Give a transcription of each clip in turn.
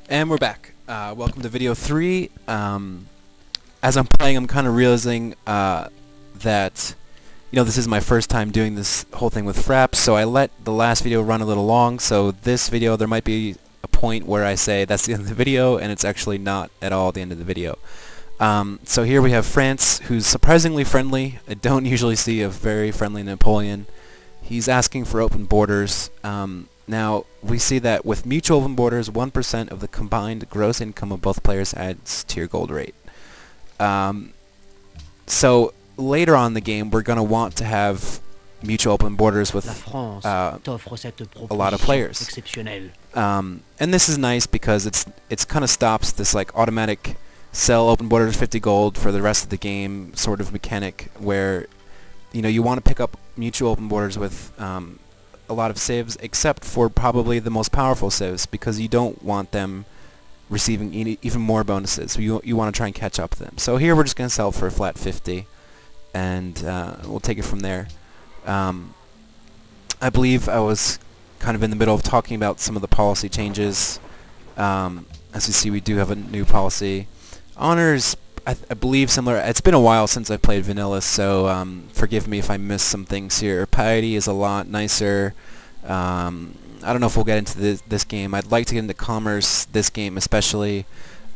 And we're back. Welcome to video 3. As I'm playing, I'm kind of realizing that, this is my first time doing this whole thing with Fraps, so I let the last video run a little long, so this video there might be a point where I say that's the end of the video, and it's actually not at all the end of the video. So here we have France, who's surprisingly friendly. I don't usually see a very friendly Napoleon. He's asking for open borders. Now, we see that with mutual open borders, 1% of the combined gross income of both players adds to your gold rate. So later on in the game, we're going to want to have mutual open borders with a lot of players. And this is nice because it's kind of stops this like automatic sell open borders 50 gold for the rest of the game sort of mechanic where you want to pick up mutual open borders with a lot of civs, except for probably the most powerful civs, because you don't want them receiving even more bonuses. So you want to try and catch up to them. So here we're just going to sell for a flat 50, and we'll take it from there. I believe I was kind of in the middle of talking about some of the policy changes. As you see, we do have a new policy. Honors, I believe similar. It's been a while since I played vanilla, so forgive me if I missed some things here. Piety is a lot nicer. I don't know if we'll get into this game. I'd like to get into commerce this game especially.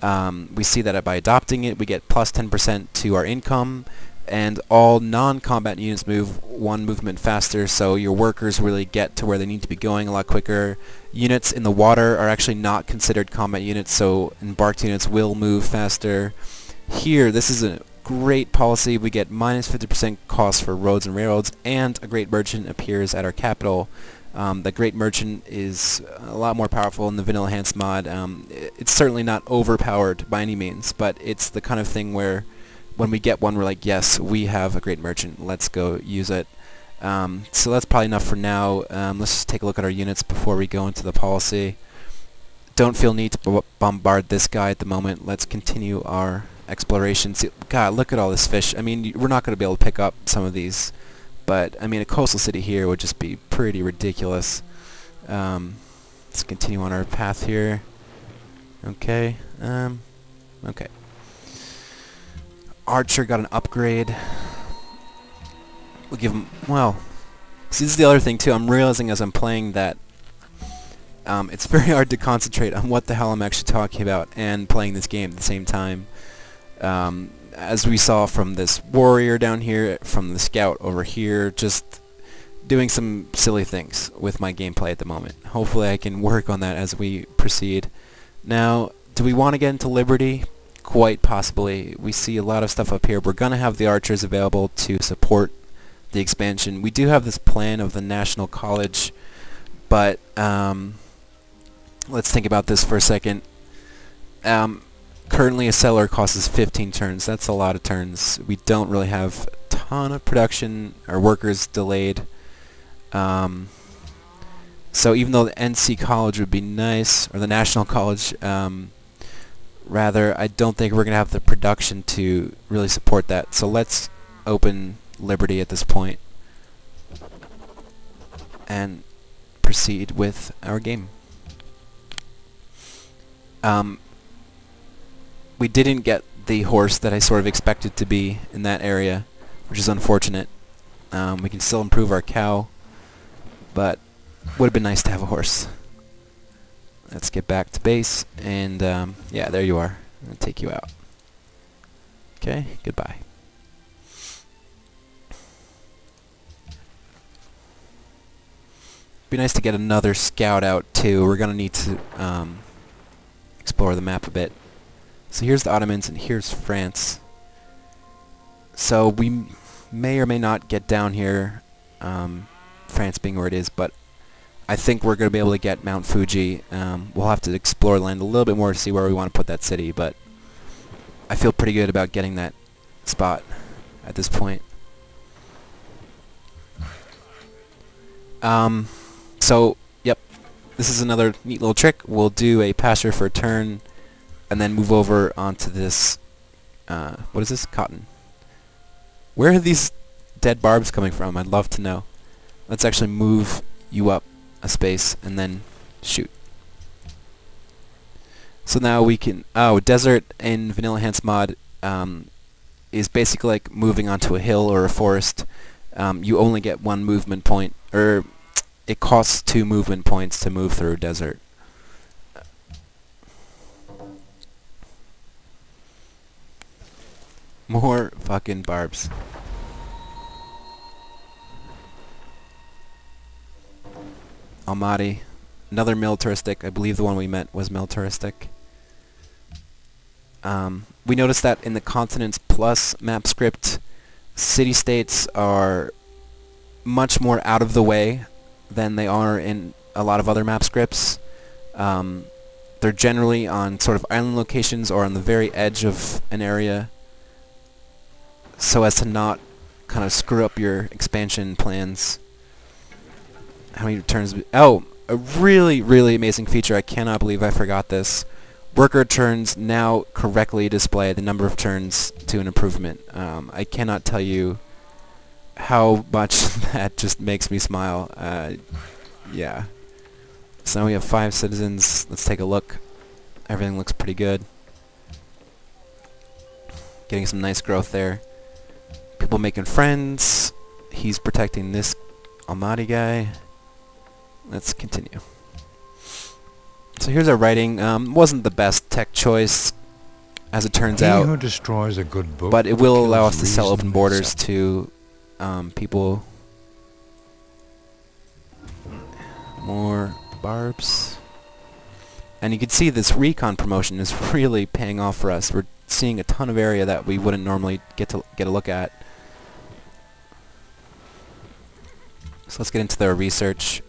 We see that by adopting it, we get plus 10% to our income, and all non-combat units move one movement faster, so your workers really get to where they need to be going a lot quicker. Units in the water are actually not considered combat units, so embarked units will move faster. Here, this is a great policy. We get minus 50% cost for roads and railroads, and a great merchant appears at our capital. The great merchant is a lot more powerful in the vanilla enhanced mod. It's certainly not overpowered by any means, but it's the kind of thing where when we get one, we're like, yes, we have a great merchant. Let's go use it. So that's probably enough for now. Let's just take a look at our units before we go into the policy. Don't feel need to bombard this guy at the moment. Let's continue our exploration. See, God, look at all this fish. I mean, we're not going to be able to pick up some of these, but I mean, a coastal city here would just be pretty ridiculous. Let's continue on our path here. Okay. Okay. Archer got an upgrade. We'll give him, well, see, this is the other thing too. I'm realizing as I'm playing that it's very hard to concentrate on what the hell I'm actually talking about and playing this game at the same time. As we saw from this warrior down here, from the scout over here, just doing some silly things with my gameplay at the moment. Hopefully I can work on that as we proceed. Now, do we want to get into Liberty? Quite possibly. We see a lot of stuff up here. We're going to have the archers available to support the expansion. We do have this plan of the National College, but let's think about this for a second. Currently a settler costs us 15 turns. That's a lot of turns. We don't really have a ton of production. Our workers delayed. So even though the NC College would be nice, or the National College, rather, I don't think we're going to have the production to really support that. So let's open Liberty at this point and proceed with our game. We didn't get the horse that I sort of expected to be in that area, which is unfortunate. We can still improve our cow, but would have been nice to have a horse. Let's get back to base, and yeah, there you are. I'll take you out. Okay, goodbye. Be nice to get another scout out too. We're gonna need to explore the map a bit. So here's the Ottomans and here's France. So we may or may not get down here, France being where it is, but I think we're going to be able to get Mount Fuji. We'll have to explore the land a little bit more to see where we want to put that city, but I feel pretty good about getting that spot at this point. So, yep, this is another neat little trick. We'll do a pasture for a turn, and then move over onto this, what is this? Cotton. Where are these dead barbs coming from? I'd love to know. Let's actually move you up a space and then shoot. So now we can... Oh, desert in Vanilla Enhanced mod is basically like moving onto a hill or a forest. You only get one movement point, or it costs 2 movement points to move through desert. More fucking barbs. Almaty. Another militaristic. I believe the one we met was militaristic. We noticed that in the Continents Plus map script, city-states are much more out of the way than they are in a lot of other map scripts. They're generally on sort of island locations or on the very edge of an area, so as to not kind of screw up your expansion plans. How many returns? Oh, a really, really amazing feature. I cannot believe I forgot this. Worker turns now correctly display the number of turns to an improvement. I cannot tell you how much that just makes me smile. Yeah. So now we have 5 citizens. Let's take a look. Everything looks pretty good. Getting some nice growth there. People making friends. He's protecting this Almaty guy. Let's continue. So here's our writing. Wasn't the best tech choice, as it turns out. Who destroys a good book, but it will allow us to sell reason open borders itself. to people. More barbs. And you can see this recon promotion is really paying off for us. We're seeing a ton of area that we wouldn't normally get a look at. So let's get into their research.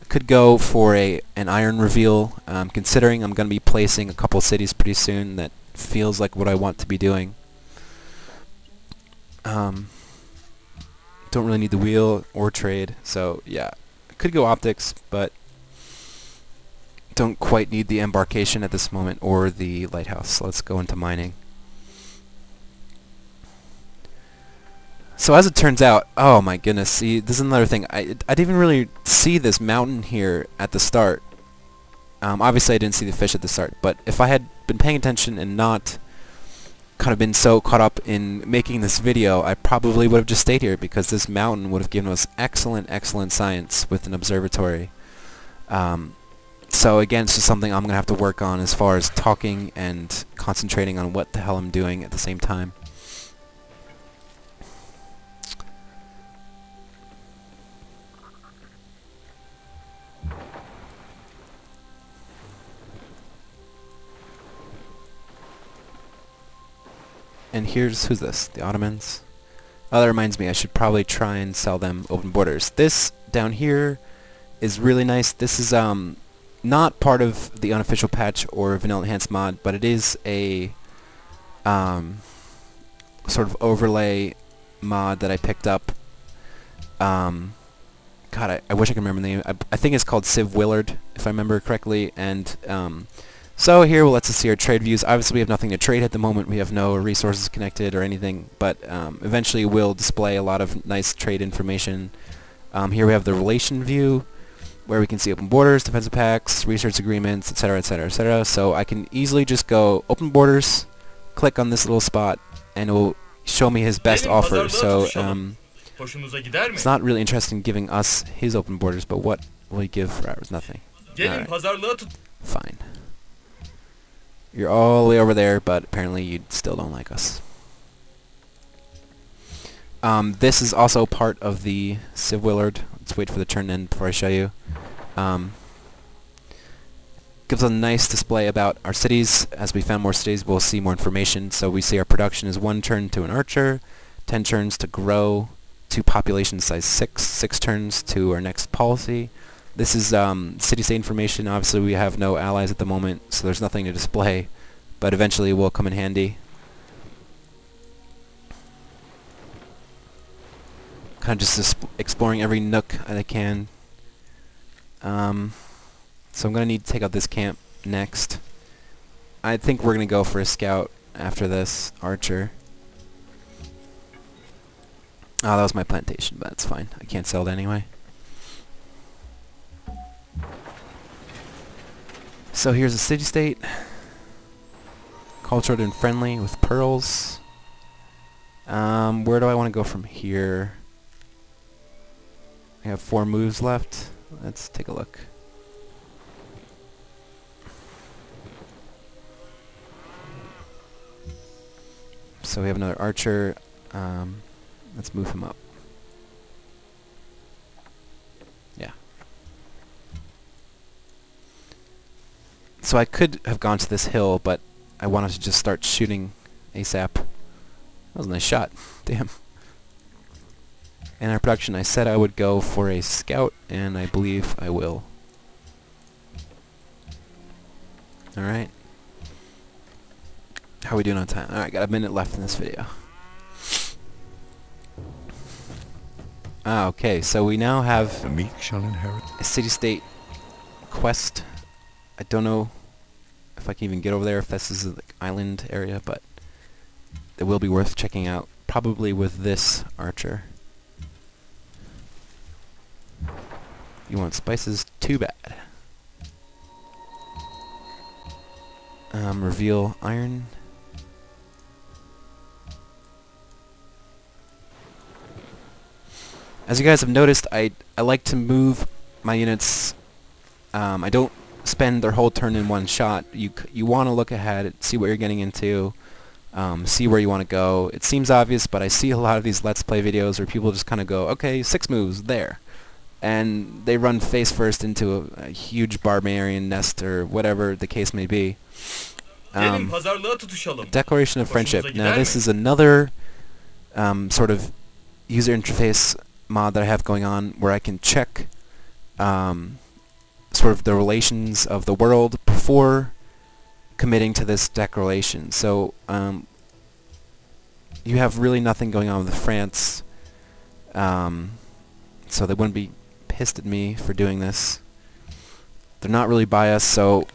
Could go for an iron reveal. Considering I'm going to be placing a couple cities pretty soon, that feels like what I want to be doing. Don't really need the wheel or trade, so yeah. Could go optics, but don't quite need the embarkation at this moment or the lighthouse. So let's go into mining. So as it turns out, oh my goodness, see, this is another thing. I didn't even really see this mountain here at the start. Obviously I didn't see the fish at the start, but if I had been paying attention and not kind of been so caught up in making this video, I probably would have just stayed here, because this mountain would have given us excellent, excellent science with an observatory. So again, it's just something I'm going to have to work on as far as talking and concentrating on what the hell I'm doing at the same time. And who's this? The Ottomans? Oh, that reminds me, I should probably try and sell them open borders. This down here is really nice. This is not part of the unofficial patch or Vanilla Enhanced mod, but it is a sort of overlay mod that I picked up. God, I wish I could remember the name. I think it's called Civ Willard, if I remember correctly, and so here we'll let's see our trade views. Obviously we have nothing to trade at the moment. We have no resources connected or anything, but eventually we'll display a lot of nice trade information. Here we have the relation view, where we can see open borders, defensive pacts, research agreements, etc., etc., etc. So I can easily just go open borders, click on this little spot, and it will show me his best offer. So it's not really interested in giving us his open borders, but what will he give for ours? Nothing. Right. Fine. You're all the way over there, but apparently you still don't like us. This is also part of the Civ Willard. Let's wait for the turn end before I show you. Gives a nice display about our cities. As we found more cities, we'll see more information. So we see our production is 1 turn to an archer, 10 turns to grow to population size 6, 6 turns to our next policy. This is city-state information. Obviously we have no allies at the moment, so there's nothing to display, but eventually will come in handy. Kind of just exploring every nook that I can. So I'm going to need to take out this camp next. I think we're going to go for a scout after this archer. Oh, that was my plantation, but it's fine. I can't sell it anyway. So here's a city-state. Cultured and friendly with pearls. Where do I want to go from here? I have 4 moves left. Let's take a look. So we have another archer. Let's move him up. Yeah. So I could have gone to this hill, but I wanted to just start shooting ASAP. That was a nice shot. Damn. In our production, I said I would go for a scout, and I believe I will. Alright. How are we doing on time? Alright, got a minute left in this video. Okay, so we now have The meek shall inherit. a city-state quest. I don't know if I can even get over there, if this is the island area, but it will be worth checking out, probably with this archer. You want spices? Too bad. Reveal iron. As you guys have noticed, I like to move my units. I don't spend their whole turn in one shot. You want to look ahead, see what you're getting into, see where you want to go. It seems obvious, but I see a lot of these Let's Play videos where people just kind of go, okay, 6 moves, there. And they run face first into a huge barbarian nest or whatever the case may be. Declaration of Friendship. Now this is another sort of user interface mod that I have going on where I can check sort of the relations of the world before committing to this declaration. So you have really nothing going on with France, so they wouldn't be pissed at me for doing this. They're not really biased, so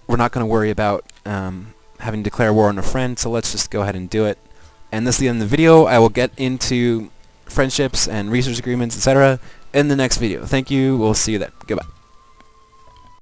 we're not going to worry about having to declare war on a friend, so let's just go ahead and do it. And this is the end of the video. I will get into friendships and research agreements, etc. in the next video. Thank you. We'll see you then. Goodbye.